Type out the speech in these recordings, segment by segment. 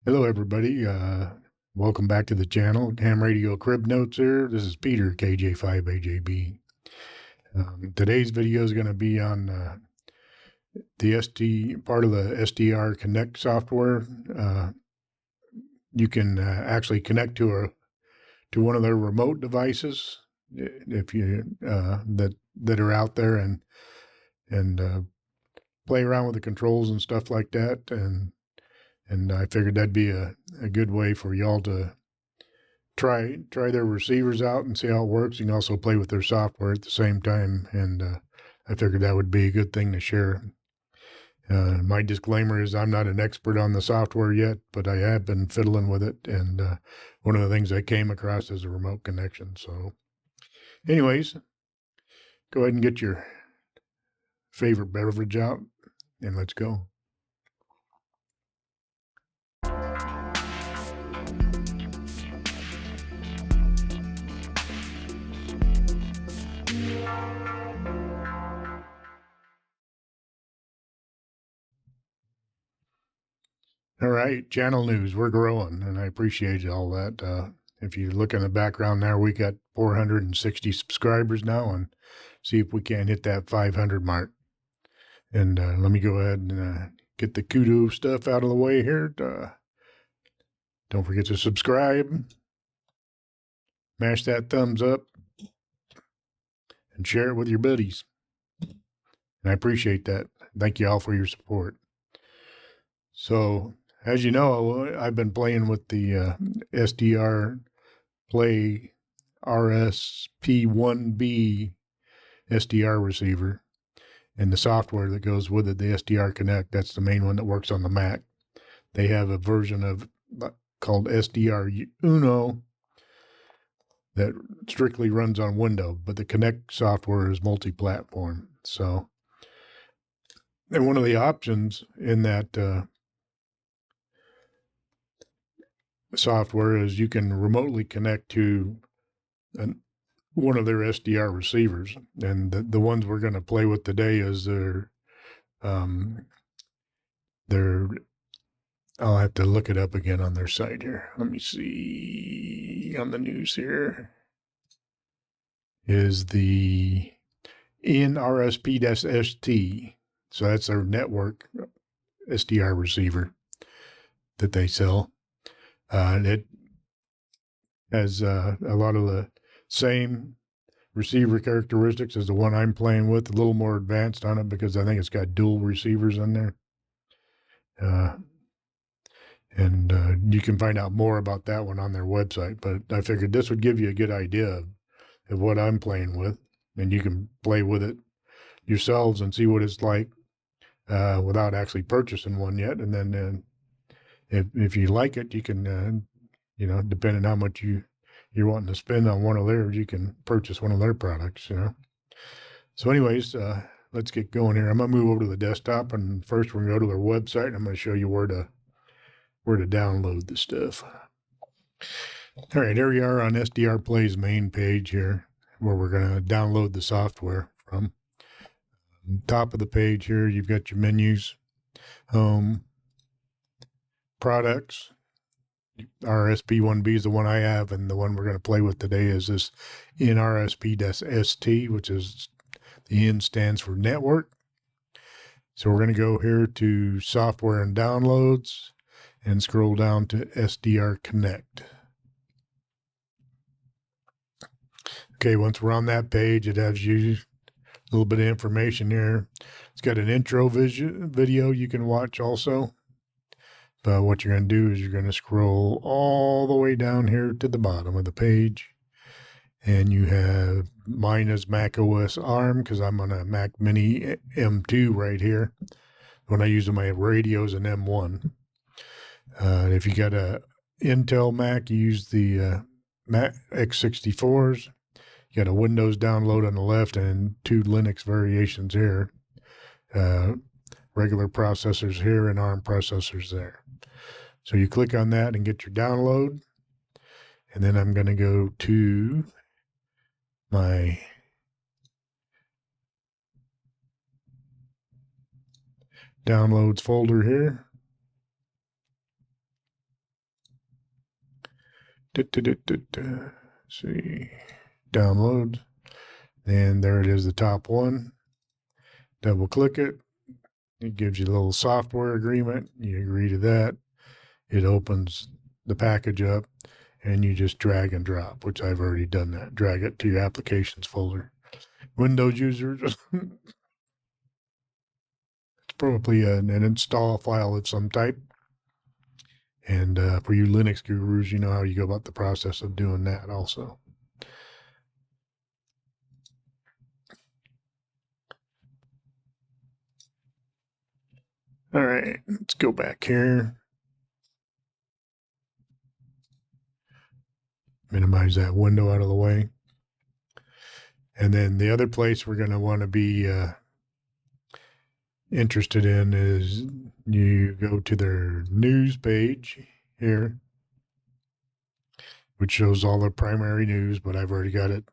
Hello, everybody. Welcome back to the channel. Ham Radio Crib Notes here. This is Peter, KJ5AJB. Today's video is going to be on the part of the SDRconnect software. You can actually connect to one of their remote devices if you that are out there and play around with the controls and stuff like that. And I figured that'd be a good way for y'all to try their receivers out and see how it works. You can also play with their software at the same time, and I figured that would be a good thing to share. My disclaimer is I'm not an expert on the software yet, but I have been fiddling with it, and one of the things I came across is a remote connection. So anyways, go ahead and get your favorite beverage out, and let's go. All right, channel news. We're growing, and I appreciate all that. If you look in the background there, we got 460 subscribers now, and see if we can't hit that 500 mark. And let me go ahead and get the kudo stuff out of the way here. Don't forget to subscribe, mash that thumbs up, and share it with your buddies. And I appreciate that. Thank you all for your support. So, as you know, I've been playing with the SDRplay RSP-1B SDR receiver and the software that goes with it, the SDRconnect. That's the main one that works on the Mac. They have a version of called SDR Uno that strictly runs on Windows, but the Connect software is multi-platform. So, and one of the options in that software is you can remotely connect to one of their SDR receivers, and the ones we're going to play with today is their I'll have to look it up again on their site here. Let me see on the news here. Is the nRSP-ST. So that's their network SDR receiver that they sell. It has a lot of the same receiver characteristics as the one I'm playing with, a little more advanced on it because I think it's got dual receivers in there. And you can find out more about that one on their website. But I figured this would give you a good idea of what I'm playing with, and you can play with it yourselves and see what it's like without actually purchasing one yet. And then if you like it, you can, depending on how much you're wanting to spend on one of theirs, you can purchase one of their products, So anyways, let's get going here. I'm going to move over to the desktop, and first we're going to go to their website, and I'm going to show you where to download the stuff. All right, here we are on SDRplay's main page here, where we're going to download the software from. Top of the page here, you've got your menus, home, products. RSP-1B is the one I have, and the one we're going to play with today is this nRSP-ST, which is the N stands for network. So we're going to go here to software and downloads and scroll down to SDRconnect. Okay, once we're on that page, it has you a little bit of information here. It's got an intro video you can watch also. But what you're going to do is you're going to scroll all the way down here to the bottom of the page. And you have, mine is Mac OS ARM because I'm on a Mac Mini M2 right here. When I use my radio is an M1. If you got a Intel Mac, you use the Mac x64s. You got a Windows download on the left and two Linux variations here. Regular processors here and ARM processors there. So you click on that and get your download. And then I'm going to go to my downloads folder here. See, download, and there it is, the top one. Double click it. It gives you a little software agreement. You agree to that. It opens the package up, and you just drag and drop, which I've already done that. Drag it to your applications folder. Windows users, it's probably an install file of some type. And for you Linux gurus, you know how you go about the process of doing that also. All right, let's go back here. Minimize that window out of the way. And then the other place we're going to want to be interested in is you go to their news page here, which shows all their primary news, but I've already got it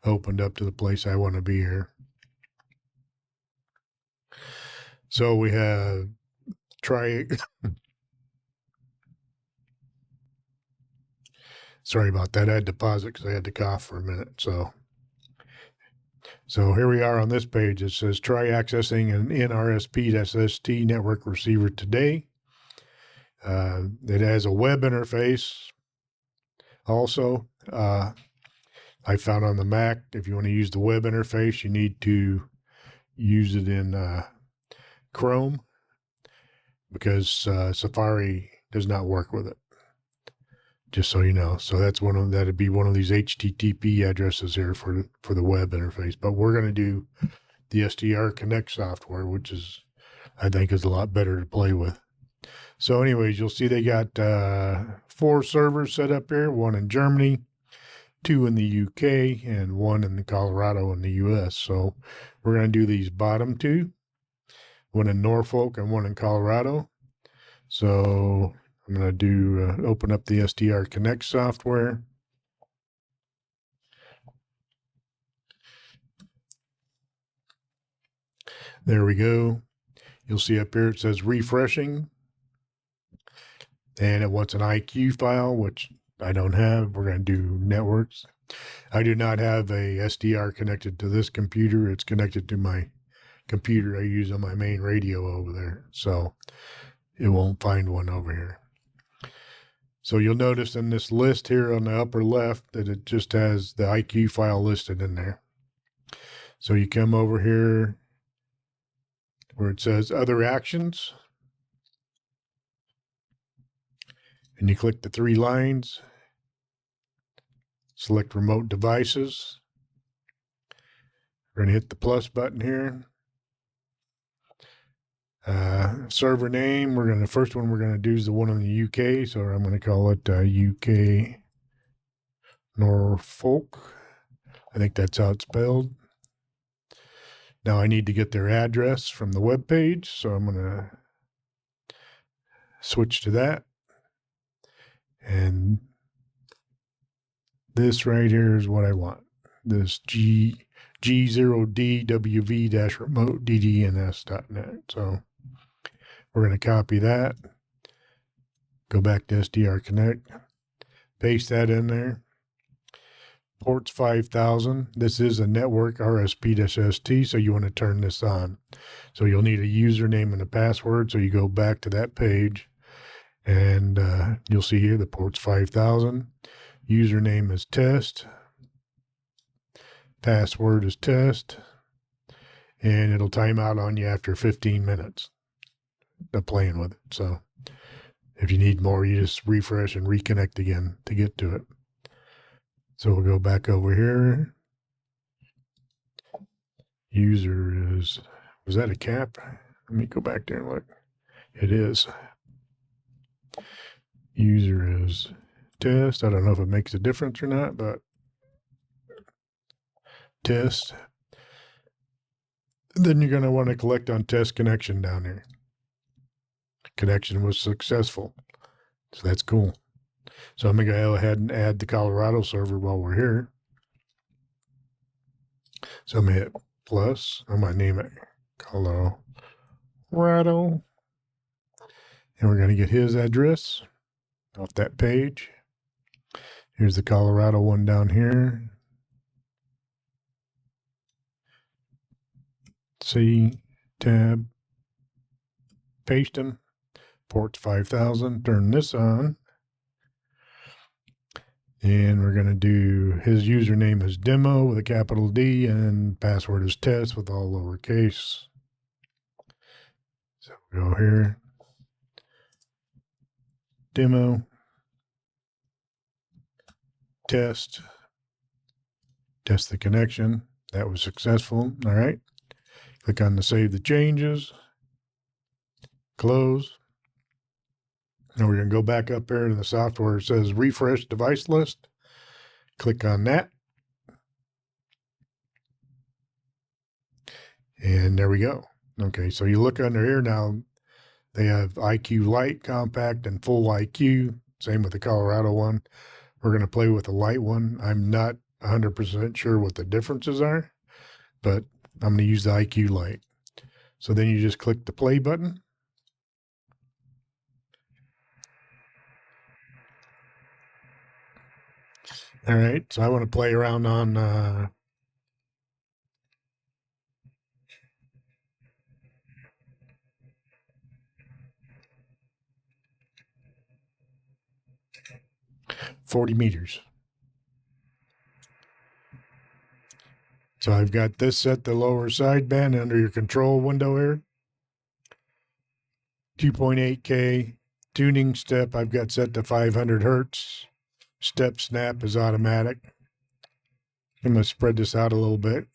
opened up to the place I want to be here. So we have sorry about that. I had to pause it because I had to cough for a minute. So here we are on this page. It says try accessing an nRSP-ST network receiver today. It has a web interface also. I found on the Mac, if you want to use the web interface, you need to use it in Chrome, because Safari does not work with it. Just so you know. So that'd be one of these HTTP addresses here for the web interface. But we're going to do the SDRconnect software, which I think is a lot better to play with. So anyways, you'll see they got 4 servers set up here, 1 in Germany, 2 in the UK, and 1 in Colorado in the US. So we're going to do these bottom 2, 1 in Norfolk and 1 in Colorado. So I'm going to do open up the SDRconnect software. There we go. You'll see up here it says refreshing, and it wants an IQ file, which I don't have. We're going to do networks. I do not have a SDR connected to this computer. It's connected to my computer I use on my main radio over there, so it won't find one over here. So you'll notice in this list here on the upper left that it just has the IQ file listed in there. So you come over here where it says other actions, and you click the 3 lines, select remote devices. We're going to hit the plus button here. Server name, the first one we're going to do is the one in the UK, so I'm going to call it UK Norfolk. I think that's how it's spelled. Now I need to get their address from the web page, so I'm going to switch to that. And this right here is what I want. This G0DWV-remote DDNS.net. So we're going to copy that, go back to SDRconnect, paste that in there. Ports 5000. This is a network nRSP-ST, so you want to turn this on. So you'll need a username and a password. So you go back to that page, and you'll see here the ports 5000. Username is test. Password is test. And it'll time out on you after 15 minutes of playing with it. So if you need more, you just refresh and reconnect again to get to it. So we'll go back over here. User is, was that a cap? Let me go back there and look. It is. User is test. I don't know if it makes a difference or not, but test. Then you're going to want to collect on test connection down here. Connection was successful. So that's cool. So I'm going to go ahead and add the Colorado server while we're here. So I'm going to hit plus. I'm going to name it Colorado. And we're going to get his address off that page. Here's the Colorado one down here. C, tab, paste them. Ports 5000, turn this on. And we're going to do, his username is demo with a capital D and password is test with all lowercase. So we go here, demo, test the connection. That was successful. All right. Click on the save the changes, close. Now we're going to go back up there to the software. It says refresh device list. Click on that. And there we go. Okay, so you look under here now, they have IQ Lite, Compact, and Full IQ. Same with the Colorado one. We're going to play with the light one. I'm not 100% sure what the differences are, but I'm going to use the IQ Lite. So then you just click the play button. All right, so I want to play around on 40 meters. So I've got this set the lower sideband under your control window here. 2.8K tuning step I've got set to 500 hertz. Step snap is automatic. I'm going to spread this out a little bit.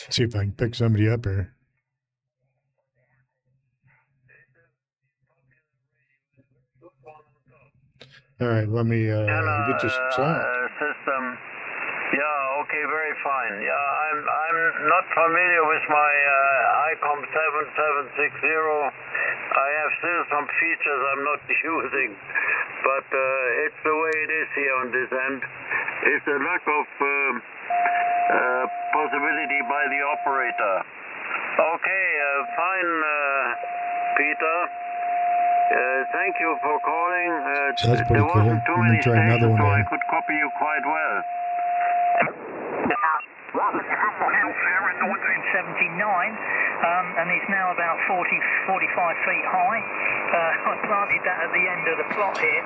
See if I can pick somebody up here. All right, let me get you some sound. System. Yeah, okay, very fine. Yeah, I'm not familiar with my ICOM 7760. I have still some features I'm not using, but it's the way it is here on this end. It's a lack of possibility by the operator. Okay, fine, Peter. Thank you for calling. So that's pretty cool. Let me try another one so there. I could copy you quite well. Robert Heil there in 1979, and he's now about 45 feet high. I planted that at the end of the plot here.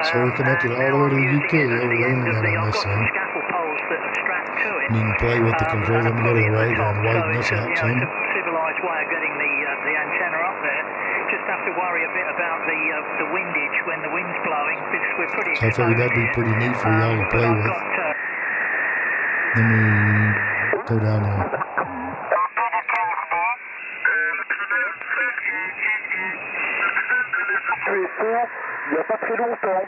So we're connected all the way to the UK over the internet on this thing. Scaffold poles that are strapped to it. And you can play with the controls. I'm going to go to the right and widen this out some. It's a civilized way of getting the antenna up there. Just have to worry a bit about the windage when the wind's blowing, because we're pretty So I figured that'd be pretty neat for y'all to play with. Let me go down there. Il n'y a pas très longtemps.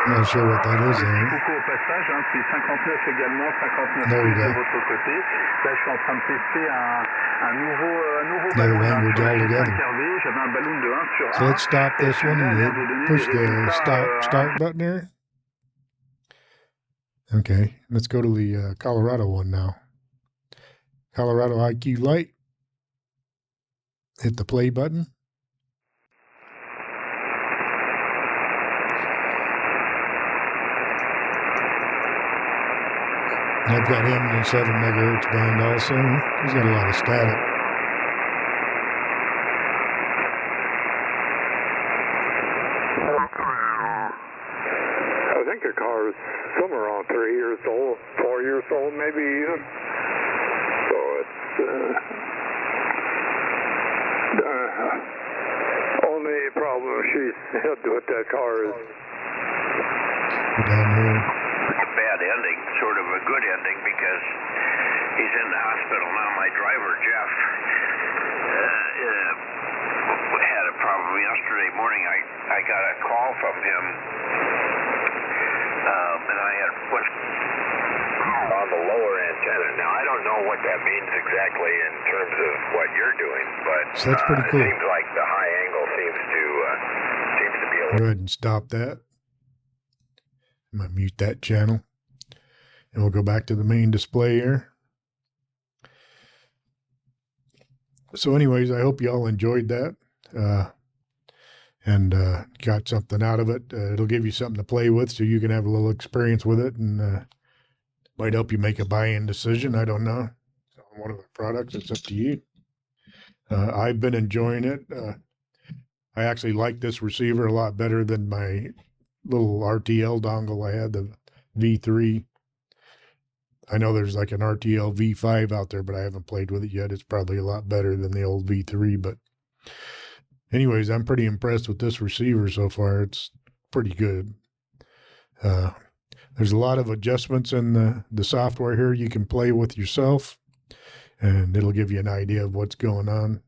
I'm not sure what that is there. Coucou au passage, hein, c'est 59 également, 59 There we de go. votre côté. Là, je suis en train de tester un nouveau Another ballon language sur altogether. G5RV. J'avais un ballon de 1 sur 1. So let's stop this one and hit, push the start button there. Okay, let's go to the Colorado one now. Colorado IQ Lite. Hit the play button. And I've got him in the 7 megahertz band also. He's got a lot of static. what that car is. Down here. It's a bad ending, sort of a good ending, because he's in the hospital now. My driver, Jeff, had a problem yesterday morning. I got a call from him, and I had put on the lower antenna. Now, I don't know what that means exactly in terms of what you're doing, but So that's pretty cool. It seems like the high angle seems to be a Go ahead and stop that. I'm going to mute that channel. And we'll go back to the main display here. So anyways, I hope you all enjoyed that. And got something out of it. It'll give you something to play with so you can have a little experience with it, and might help you make a buy-in decision. I don't know. One of the products, it's up to you. I've been enjoying it. I actually like this receiver a lot better than my little RTL dongle I had, the V3. I know there's like an RTL V5 out there, but I haven't played with it yet. It's probably a lot better than the old V3, but anyways, I'm pretty impressed with this receiver so far. It's pretty good. There's a lot of adjustments in the software here you can play with yourself, and it'll give you an idea of what's going on.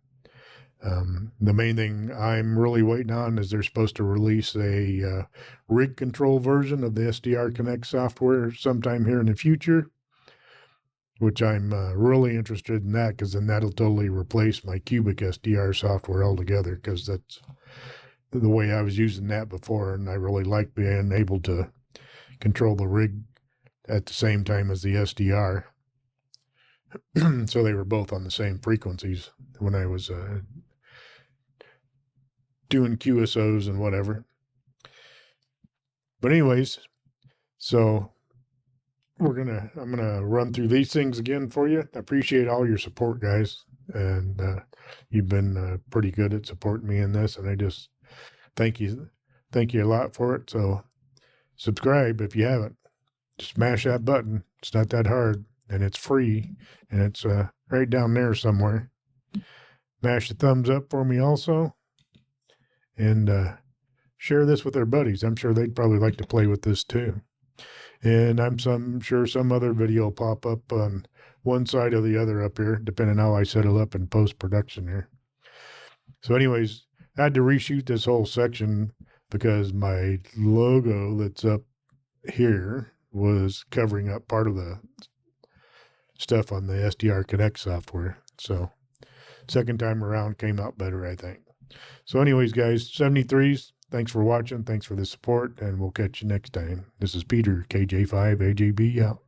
The main thing I'm really waiting on is they're supposed to release a rig control version of the SDRconnect software sometime here in the future, which I'm really interested in that, because then that'll totally replace my cubic SDR software altogether, because that's the way I was using that before, and I really like being able to control the rig at the same time as the SDR. So they were both on the same frequencies when I was doing QSOs and whatever. But anyways, so I'm gonna run through these things again for you. I appreciate all your support, guys, and you've been pretty good at supporting me in this, and I just thank you a lot for it. So subscribe if you haven't. Just smash that button. It's not that hard, and it's free, and it's right down there somewhere. Mash the thumbs up for me also, and share this with their buddies. I'm sure they'd probably like to play with this too. And I'm sure some other video will pop up on one side or the other up here, depending on how I set it up in post-production here. So anyways, I had to reshoot this whole section because my logo that's up here was covering up part of the stuff on the SDRconnect software. So second time around came out better, I think. So anyways, guys, 73s, thanks for watching. Thanks for the support, and we'll catch you next time. This is Peter, KJ5AJB out.